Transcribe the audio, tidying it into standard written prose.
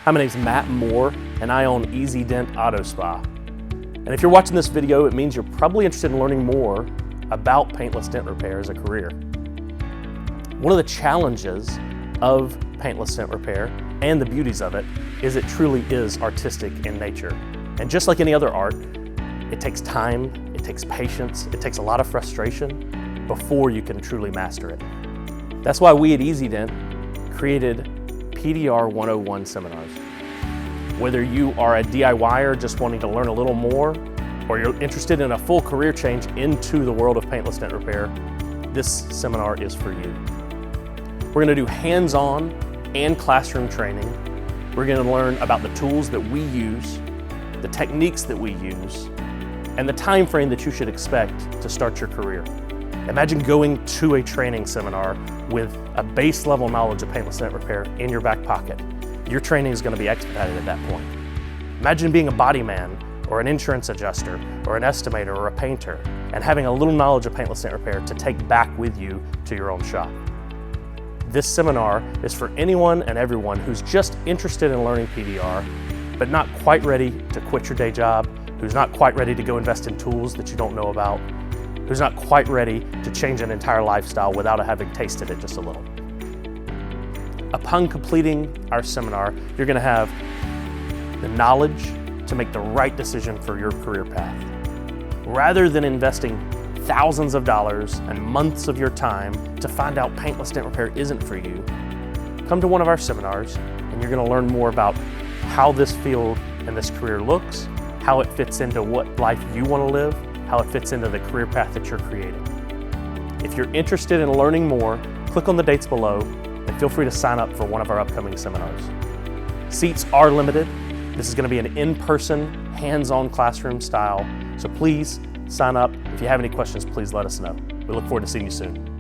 Hi, my name's Matt Moore, and I own Easy Dent Auto Spa. And if you're watching this video, it means you're probably interested in learning more about paintless dent repair as a career. One of the challenges of paintless dent repair and the beauties of it is it truly is artistic in nature. And just like any other art, it takes time, it takes patience, it takes a lot of frustration before you can truly master it. That's why we at Easy Dent created PDR 101 seminars. Whether you are a DIYer just wanting to learn a little more, or you're interested in a full career change into the world of paintless dent repair, this seminar is for you. We're going to do hands-on and classroom training. We're going to learn about the tools that we use, the techniques that we use, and the time frame that you should expect to start your career. Imagine going to a training seminar with a base level knowledge of paintless dent repair in your back pocket. Your training is going to be expedited at that point. Imagine being a body man, or an insurance adjuster, or an estimator, or a painter, and having a little knowledge of paintless dent repair to take back with you to your own shop. This seminar is for anyone and everyone who's just interested in learning PDR, but not quite ready to quit your day job, who's not quite ready to go invest in tools that you don't know about, who's not quite ready to change an entire lifestyle without having tasted it just a little. Upon completing our seminar, you're going to have the knowledge to make the right decision for your career path. Rather than investing thousands of dollars and months of your time to find out paintless dent repair isn't for you, come to one of our seminars and you're going to learn more about how this field and this career looks, how it fits into what life you want to live, how it fits into the career path that you're creating. If you're interested in learning more, click on the dates below and feel free to sign up for one of our upcoming seminars. Seats are limited. This is going to be an in-person, hands-on classroom style, so please sign up. If you have any questions, please let us know. We look forward to seeing you soon.